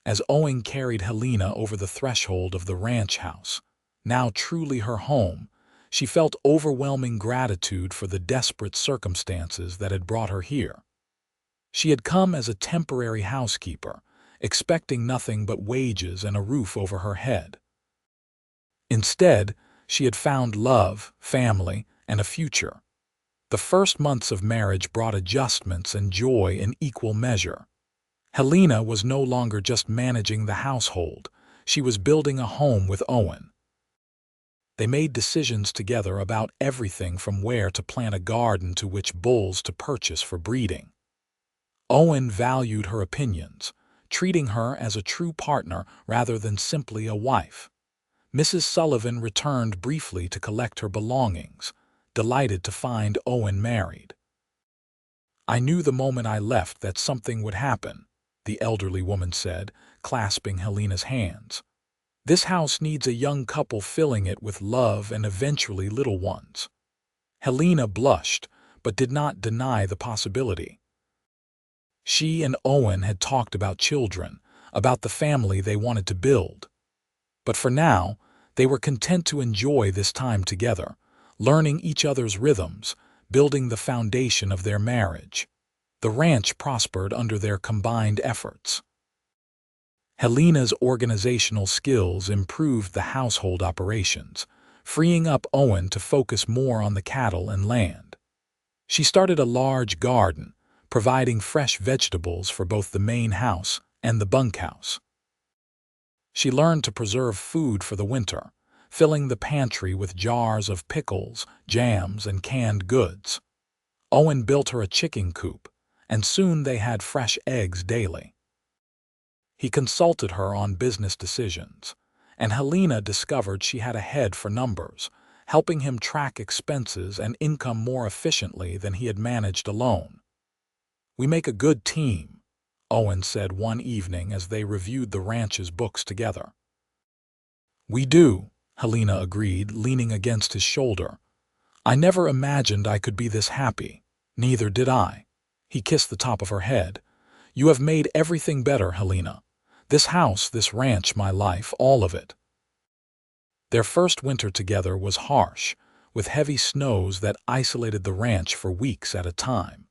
as Owen carried Helena over the threshold of the ranch house, now truly her home, she felt overwhelming gratitude for the desperate circumstances that had brought her here. She had come as a temporary housekeeper, expecting nothing but wages and a roof over her head. Instead, she had found love, family, and a future. The first months of marriage brought adjustments and joy in equal measure. Helena was no longer just managing the household, she was building a home with Owen. They made decisions together about everything from where to plant a garden to which bulls to purchase for breeding. Owen valued her opinions, treating her as a true partner rather than simply a wife. Mrs. Sullivan returned briefly to collect her belongings, delighted to find Owen married. "I knew the moment I left that something would happen," the elderly woman said, clasping Helena's hands. "This house needs a young couple filling it with love and eventually little ones." Helena blushed, but did not deny the possibility. She and Owen had talked about children, about the family they wanted to build. But for now, they were content to enjoy this time together, learning each other's rhythms, building the foundation of their marriage. The ranch prospered under their combined efforts. Helena's organizational skills improved the household operations, freeing up Owen to focus more on the cattle and land. She started a large garden, providing fresh vegetables for both the main house and the bunkhouse. She learned to preserve food for the winter, filling the pantry with jars of pickles, jams, and canned goods. Owen built her a chicken coop, and soon they had fresh eggs daily. He consulted her on business decisions, and Helena discovered she had a head for numbers, helping him track expenses and income more efficiently than he had managed alone. "We make a good team," Owen said one evening as they reviewed the ranch's books together. "We do," Helena agreed, leaning against his shoulder. "I never imagined I could be this happy." "Neither did I." He kissed the top of her head. "You have made everything better, Helena. This house, this ranch, my life, all of it." Their first winter together was harsh, with heavy snows that isolated the ranch for weeks at a time.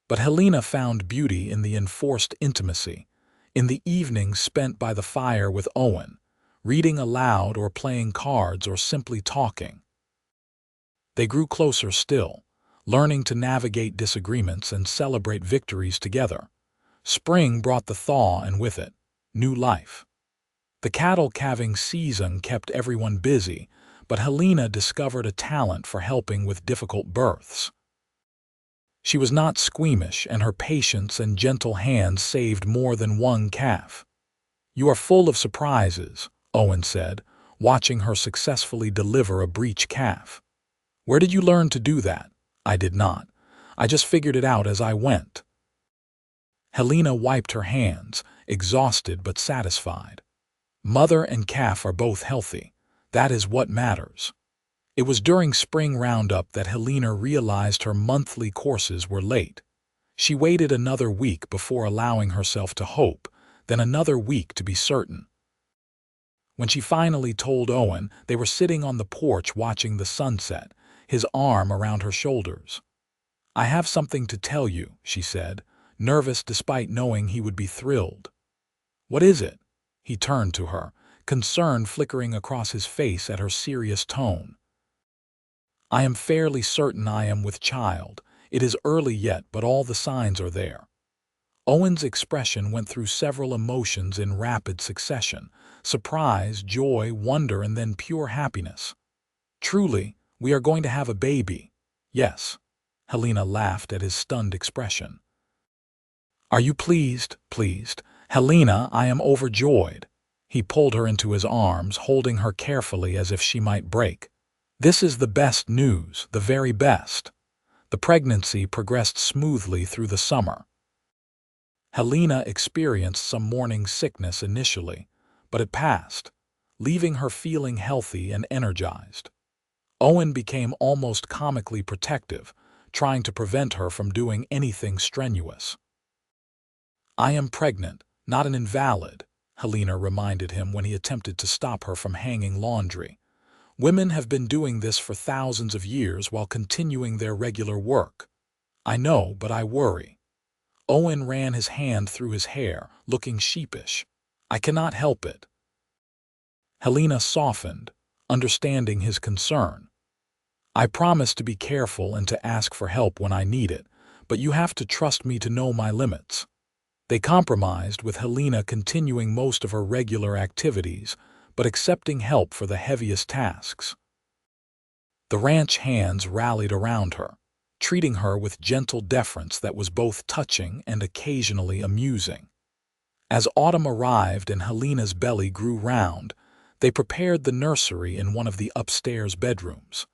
But Helena found beauty in the enforced intimacy, in the evenings spent by the fire with Owen, reading aloud or playing cards or simply talking. They grew closer still, learning to navigate disagreements and celebrate victories together. Spring brought the thaw and with it, new life. The cattle calving season kept everyone busy, but Helena discovered a talent for helping with difficult births. She was not squeamish, and her patience and gentle hands saved more than one calf. "You are full of surprises," Owen said, watching her successfully deliver a breech calf. "Where did you learn to do that?" "I did not. I just figured it out as I went." Helena wiped her hands, exhausted but satisfied. Mother and calf are both healthy. That is what matters. It was during spring roundup that Helena realized her monthly courses were late. She waited another week before allowing herself to hope, then another week to be certain. When she finally told Owen, they were sitting on the porch watching the sunset, his arm around her shoulders. "I have something to tell you," she said, nervous despite knowing he would be thrilled. "What is it?" He turned to her, concern flickering across his face at her serious tone. "I am fairly certain I am with child. It is early yet, but all the signs are there." Owen's expression went through several emotions in rapid succession: surprise, joy, wonder, and then pure happiness. "Truly, we are going to have a baby." "Yes." Helena laughed at his stunned expression. "Are you pleased?" "Pleased." "Helena, I am overjoyed." He pulled her into his arms, holding her carefully as if she might break. "This is the best news, the very best." The pregnancy progressed smoothly through the summer. Helena experienced some morning sickness initially, but it passed, leaving her feeling healthy and energized. Owen became almost comically protective, trying to prevent her from doing anything strenuous. "I am pregnant, not an invalid," Helena reminded him when he attempted to stop her from hanging laundry. "Women have been doing this for thousands of years while continuing their regular work." "I know, but I worry." Owen ran his hand through his hair, looking sheepish. "I cannot help it." Helena softened, understanding his concern. "I promise to be careful and to ask for help when I need it, but you have to trust me to know my limits." They compromised, with Helena continuing most of her regular activities, but accepting help for the heaviest tasks. The ranch hands rallied around her, treating her with gentle deference that was both touching and occasionally amusing. As autumn arrived and Helena's belly grew round, They prepared the nursery in one of the upstairs bedrooms.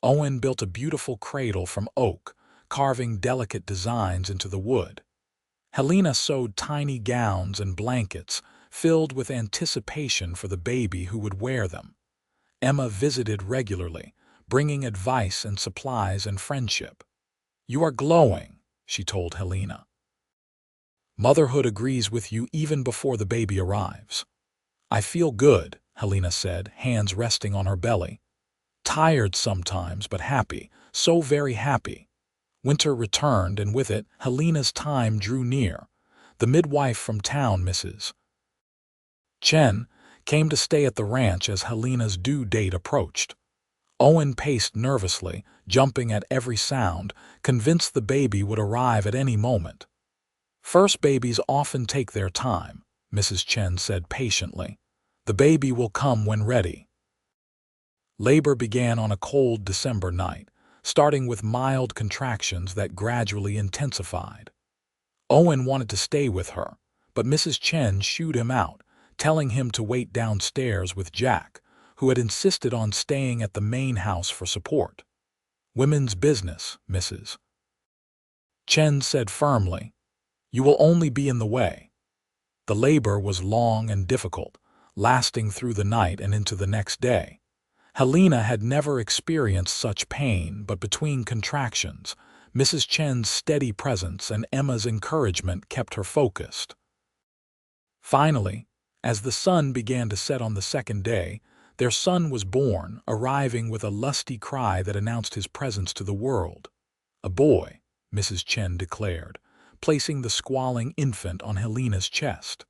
Owen built a beautiful cradle from oak, carving delicate designs into the wood. Helena sewed tiny gowns and blankets, filled with anticipation for the baby who would wear them. Emma visited regularly, bringing advice and supplies and friendship. "You are glowing," she told Helena. "Motherhood agrees with you even before the baby arrives." "I feel good," Helena said, hands resting on her belly. "Tired sometimes, but happy, so very happy." Winter returned, and with it, Helena's time drew near. The midwife from town, Mrs. Chen, came to stay at the ranch as Helena's due date approached. Owen paced nervously, jumping at every sound, convinced the baby would arrive at any moment. "First babies often take their time," Mrs. Chen said patiently. "The baby will come when ready." Labor began on a cold December night, starting with mild contractions that gradually intensified. Owen wanted to stay with her, but Mrs. Chen shooed him out, telling him to wait downstairs with Jack, who had insisted on staying at the main house for support. "Women's business, Mrs. Chen said firmly. "You will only be in the way." The labor was long and difficult, lasting through the night and into the next day. Helena had never experienced such pain, but between contractions, Mrs. Chen's steady presence and Emma's encouragement kept her focused. Finally, as the sun began to set on the second day, their son was born, arriving with a lusty cry that announced his presence to the world. "A boy," Mrs. Chen declared, placing the squalling infant on Helena's chest.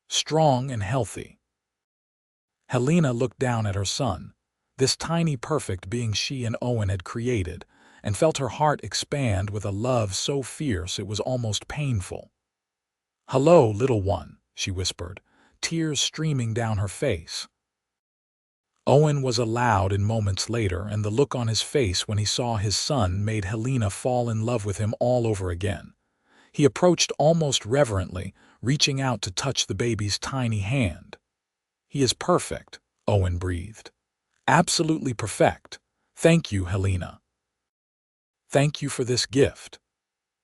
"Strong and healthy." Helena looked down at her son, this tiny perfect being she and Owen had created, and felt her heart expand with a love so fierce it was almost painful. "Hello, little one," she whispered, tears streaming down her face. Owen was allowed in moments later, and the look on his face when he saw his son made Helena fall in love with him all over again. He approached almost reverently, reaching out to touch the baby's tiny hand. "He is perfect," Owen breathed. "Absolutely perfect. Thank you, Helena." "Thank you for this gift."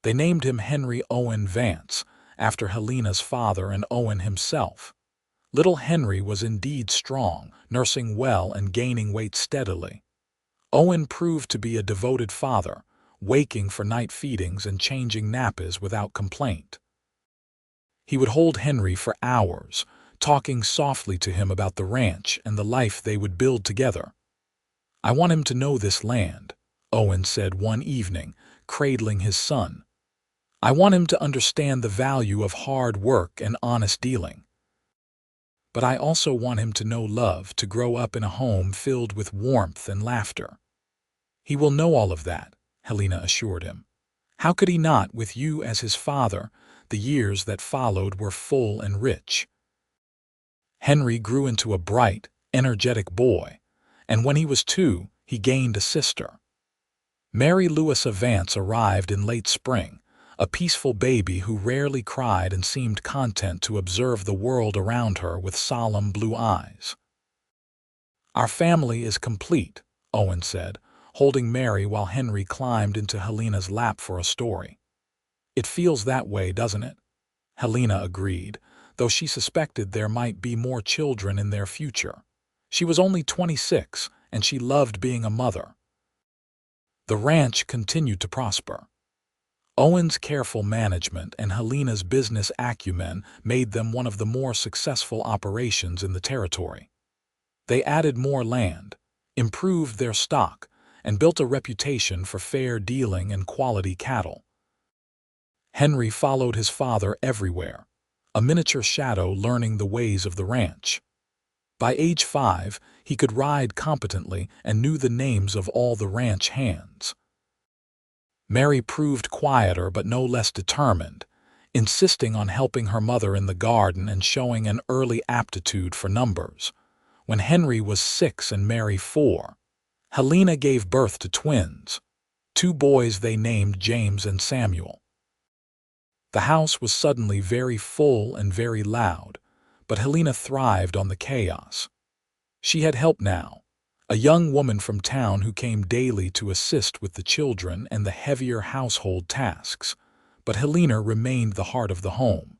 They named him Henry Owen Vance, after Helena's father and Owen himself. Little Henry was indeed strong, nursing well and gaining weight steadily. Owen proved to be a devoted father, waking for night feedings and changing nappies without complaint. He would hold Henry for hours, talking softly to him about the ranch and the life they would build together. "I want him to know this land," Owen said one evening, cradling his son. "I want him to understand the value of hard work and honest dealing. But I also want him to know love, to grow up in a home filled with warmth and laughter." "He will know all of that," Helena assured him. "How could he not, with you as his father?" The years that followed were full and rich. Henry grew into a bright, energetic boy, and when he was 2, he gained a sister. Mary Louisa Vance arrived in late spring, a peaceful baby who rarely cried and seemed content to observe the world around her with solemn blue eyes. "Our family is complete," Owen said, holding Mary while Henry climbed into Helena's lap for a story. "It feels that way, doesn't it?" Helena agreed, though she suspected there might be more children in their future. She was only 26, and she loved being a mother. The ranch continued to prosper. Owen's careful management and Helena's business acumen made them one of the more successful operations in the territory. They added more land, improved their stock, and built a reputation for fair dealing and quality cattle. Henry followed his father everywhere, a miniature shadow learning the ways of the ranch. By age 5, he could ride competently and knew the names of all the ranch hands. Mary proved quieter but no less determined, insisting on helping her mother in the garden and showing an early aptitude for numbers. When Henry was 6 and Mary 4, Helena gave birth to twins, 2 boys they named James and Samuel. The house was suddenly very full and very loud, but Helena thrived on the chaos. She had help now, a young woman from town who came daily to assist with the children and the heavier household tasks, but Helena remained the heart of the home.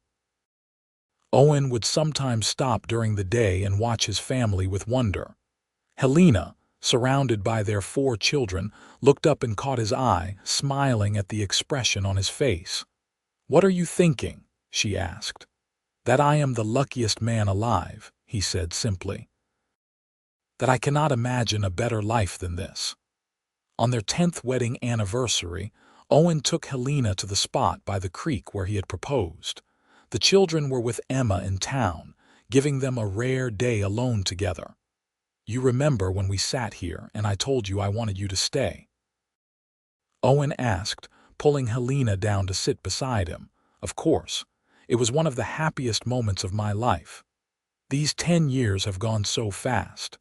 Owen would sometimes stop during the day and watch his family with wonder. Helena, surrounded by their 4 children, looked up and caught his eye, smiling at the expression on his face. "What are you thinking?" she asked. "That I am the luckiest man alive," he said simply. "That I cannot imagine a better life than this." On their 10th wedding anniversary, Owen took Helena to the spot by the creek where he had proposed. The children were with Emma in town, giving them a rare day alone together. "You remember when we sat here and I told you I wanted you to stay?" Owen asked, pulling Helena down to sit beside him. "Of course. It was one of the happiest moments of my life. These 10 years have gone so fast."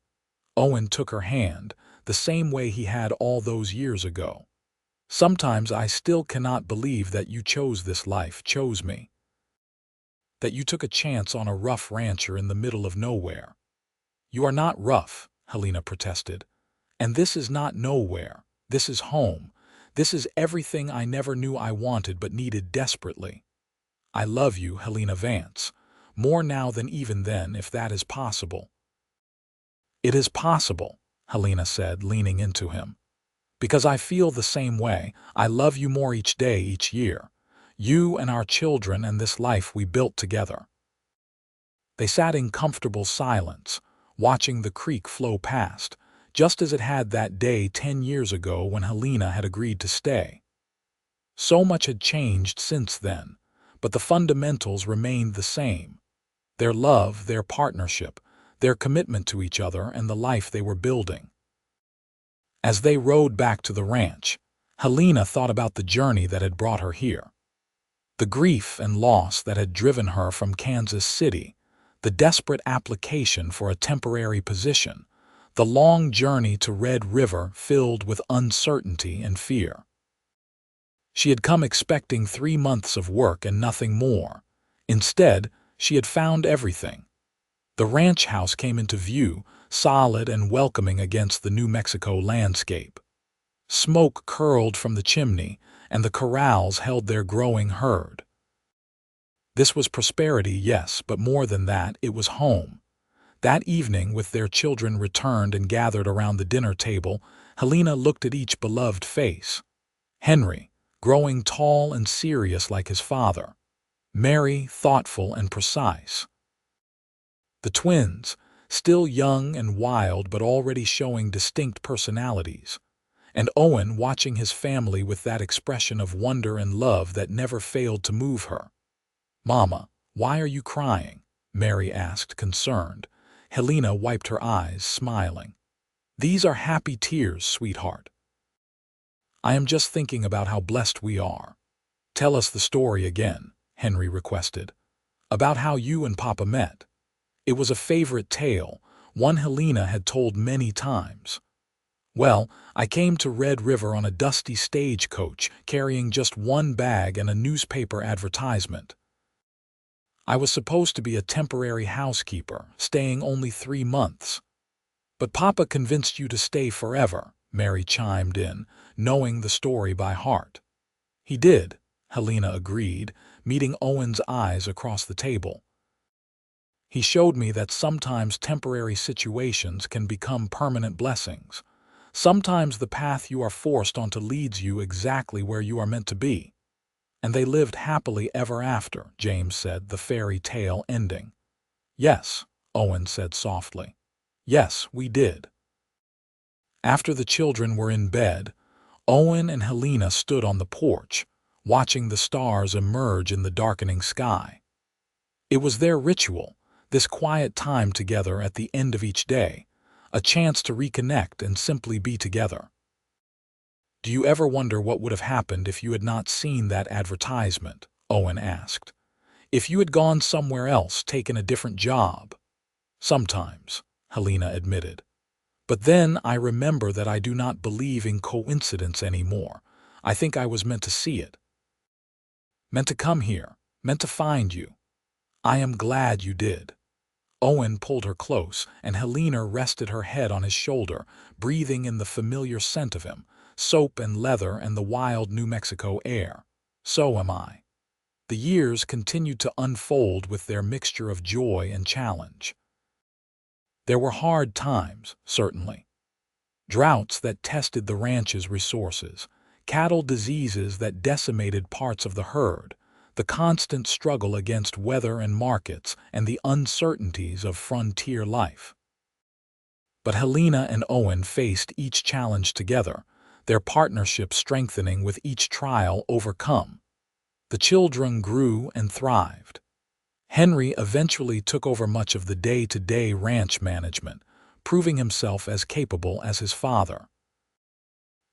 Owen took her hand, the same way he had all those years ago. "Sometimes I still cannot believe that you chose this life, chose me. That you took a chance on a rough rancher in the middle of nowhere." "You are not rough," Helena protested. "And this is not nowhere. This is home. This is everything I never knew I wanted but needed desperately. I love you, Helena Vance, more now than even then, if that is possible." "It is possible," Helena said, leaning into him. "Because I feel the same way. I love you more each day, each year. You and our children and this life we built together." They sat in comfortable silence, watching the creek flow past, just as it had that day 10 years ago when Helena had agreed to stay. So much had changed since then, but the fundamentals remained the same. Their love, their partnership, their commitment to each other and the life they were building. As they rode back to the ranch, Helena thought about the journey that had brought her here. The grief and loss that had driven her from Kansas City, the desperate application for a temporary position, the long journey to Red River filled with uncertainty and fear. She had come expecting 3 months of work and nothing more. Instead, she had found everything. The ranch house came into view, solid and welcoming against the New Mexico landscape. Smoke curled from the chimney, and the corrals held their growing herd. This was prosperity, yes, but more than that, it was home. That evening, with their children returned and gathered around the dinner table, Helena looked at each beloved face. Henry, growing tall and serious like his father. Mary, thoughtful and precise. The twins, still young and wild but already showing distinct personalities. And Owen watching his family with that expression of wonder and love that never failed to move her. "Mama, why are you crying?" Mary asked, concerned. Helena wiped her eyes, smiling. "These are happy tears, sweetheart. I am just thinking about how blessed we are." "Tell us the story again," Henry requested. "About how you and Papa met." It was a favorite tale, one Helena had told many times. "Well, I came to Red River on a dusty stagecoach, carrying just one bag and a newspaper advertisement. I was supposed to be a temporary housekeeper, staying only 3 months. But Papa convinced you to stay forever," Mary chimed in, knowing the story by heart. "He did," Helena agreed, meeting Owen's eyes across the table. "He showed me that sometimes temporary situations can become permanent blessings. Sometimes the path you are forced onto leads you exactly where you are meant to be." "And they lived happily ever after," James said, the fairy tale ending. "Yes," Owen said softly. "Yes, we did." After the children were in bed, Owen and Helena stood on the porch, watching the stars emerge in the darkening sky. It was their ritual, this quiet time together at the end of each day, a chance to reconnect and simply be together. "Do you ever wonder what would have happened if you had not seen that advertisement?" Owen asked. "If you had gone somewhere else, taken a different job?" "Sometimes," Helena admitted. "But then I remember that I do not believe in coincidence anymore. I think I was meant to see it. Meant to come here, meant to find you. I am glad you did." Owen pulled her close, and Helena rested her head on his shoulder, breathing in the familiar scent of him, soap and leather and the wild New Mexico air. So am I. The years continued to unfold with their mixture of joy and challenge. There were hard times, certainly. Droughts that tested the ranch's resources, cattle diseases that decimated parts of the herd, the constant struggle against weather and markets, and the uncertainties of frontier life. But Helena and Owen faced each challenge together, their partnership strengthening with each trial overcome. The children grew and thrived. Henry eventually took over much of the day-to-day ranch management, proving himself as capable as his father.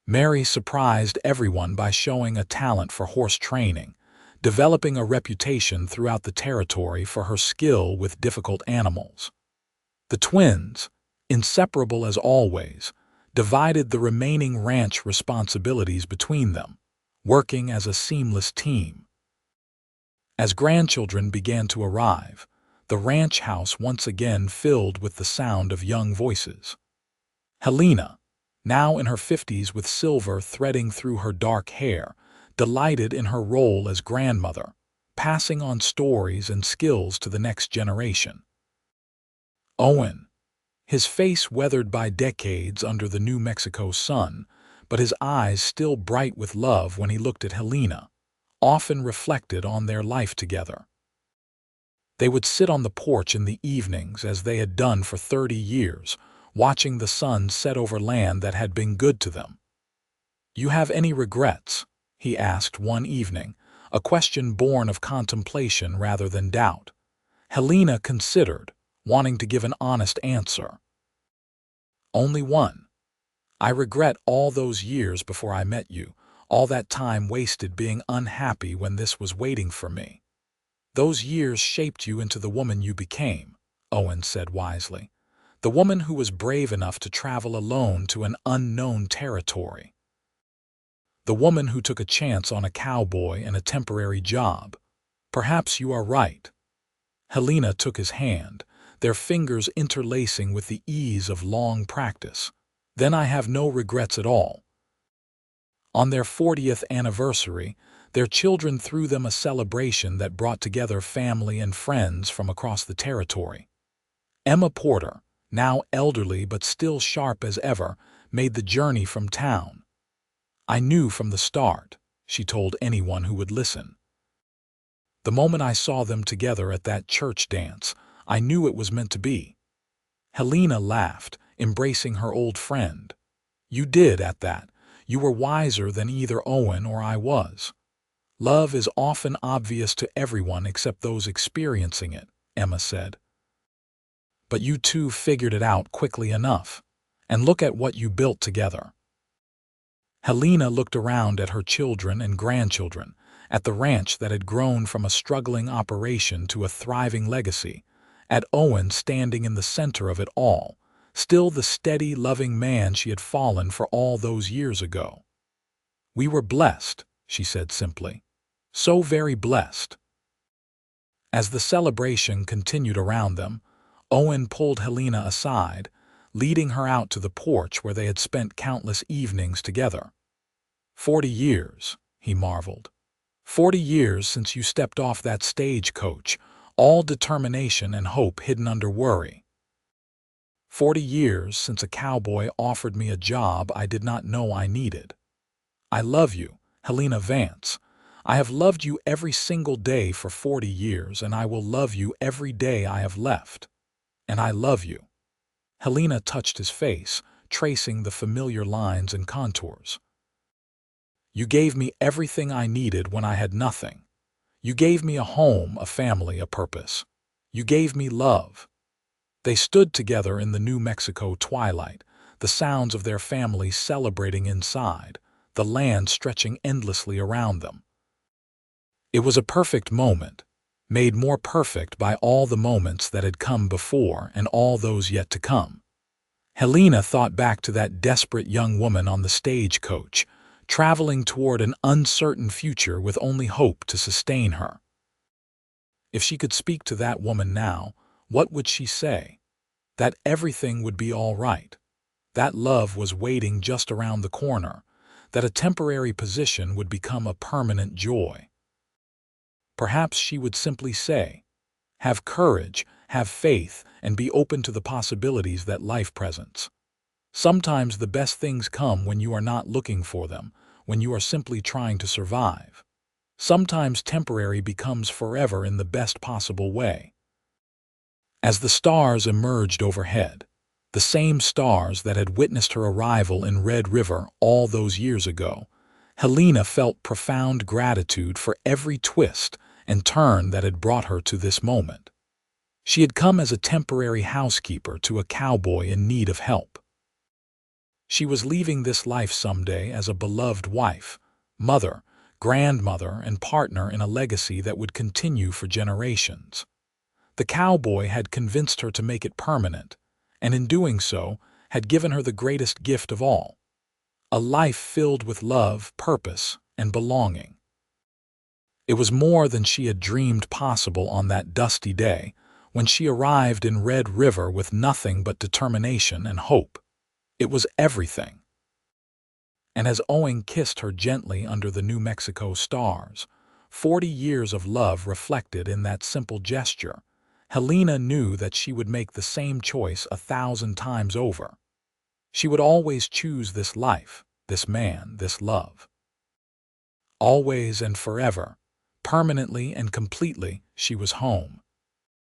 Mary surprised everyone by showing a talent for horse training, developing a reputation throughout the territory for her skill with difficult animals. The twins, inseparable as always, divided the remaining ranch responsibilities between them, working as a seamless team. As grandchildren began to arrive, the ranch house once again filled with the sound of young voices. Helena, now in her 50s with silver threading through her dark hair, delighted in her role as grandmother, passing on stories and skills to the next generation. Owen, his face weathered by decades under the New Mexico sun, but his eyes still bright with love when he looked at Helena, often reflected on their life together. They would sit on the porch in the evenings as they had done for 30 years, watching the sun set over land that had been good to them. "You have any regrets?" he asked one evening, a question born of contemplation rather than doubt. Helena considered, wanting to give an honest answer. "Only one. I regret all those years before I met you, all that time wasted being unhappy when this was waiting for me." "Those years shaped you into the woman you became," Owen said wisely. "The woman who was brave enough to travel alone to an unknown territory. The woman who took a chance on a cowboy and a temporary job. Perhaps you are right." Helena took his hand, their fingers interlacing with the ease of long practice. "Then I have no regrets at all." On their 40th anniversary, their children threw them a celebration that brought together family and friends from across the territory. Emma Porter, now elderly but still sharp as ever, made the journey from town. "I knew from the start," she told anyone who would listen. "The moment I saw them together at that church dance, I knew it was meant to be." Helena laughed, embracing her old friend. "You did at that. You were wiser than either Owen or I was." "Love is often obvious to everyone except those experiencing it," Emma said. "But you two figured it out quickly enough. And look at what you built together." Helena looked around at her children and grandchildren, at the ranch that had grown from a struggling operation to a thriving legacy, at Owen standing in the center of it all, still the steady, loving man she had fallen for all those years ago. "We were blessed," she said simply. "So very blessed." As the celebration continued around them, Owen pulled Helena aside, leading her out to the porch where they had spent countless evenings together. 40 years, he marveled. 40 years since you stepped off that stagecoach, all determination and hope hidden under worry. 40 years since a cowboy offered me a job I did not know I needed. I love you, Helena Vance. I have loved you every single day for 40 years, and I will love you every day I have left. And I love you." Helena touched his face, tracing the familiar lines and contours. "You gave me everything I needed when I had nothing. You gave me a home, a family, a purpose. You gave me love." They stood together in the New Mexico twilight, the sounds of their family celebrating inside, the land stretching endlessly around them. It was a perfect moment, made more perfect by all the moments that had come before and all those yet to come. Helena thought back to that desperate young woman on the stagecoach, traveling toward an uncertain future with only hope to sustain her. If she could speak to that woman now, What would she say? That everything would be all right. That love was waiting just around the corner. That a temporary position would become a permanent joy. Perhaps she would simply say, "Have courage, have faith, and be open to the possibilities that life presents." Sometimes the best things come when you are not looking for them, when you are simply trying to survive. Sometimes temporary becomes forever in the best possible way. As the stars emerged overhead, the same stars that had witnessed her arrival in Red River all those years ago, Helena felt profound gratitude for every twist and turn that had brought her to this moment. She had come as a temporary housekeeper to a cowboy in need of help. She was leaving this life someday as a beloved wife, mother, grandmother, and partner in a legacy that would continue for generations. The cowboy had convinced her to make it permanent, and in doing so, had given her the greatest gift of all, a life filled with love, purpose, and belonging. It was more than she had dreamed possible on that dusty day when she arrived in Red River with nothing but determination and hope. It was everything. And as Owen kissed her gently under the New Mexico stars, 40 years of love reflected in that simple gesture, Helena knew that she would make the same choice 1,000 times over. She would always choose this life, this man, this love. Always and forever, permanently and completely, she was home.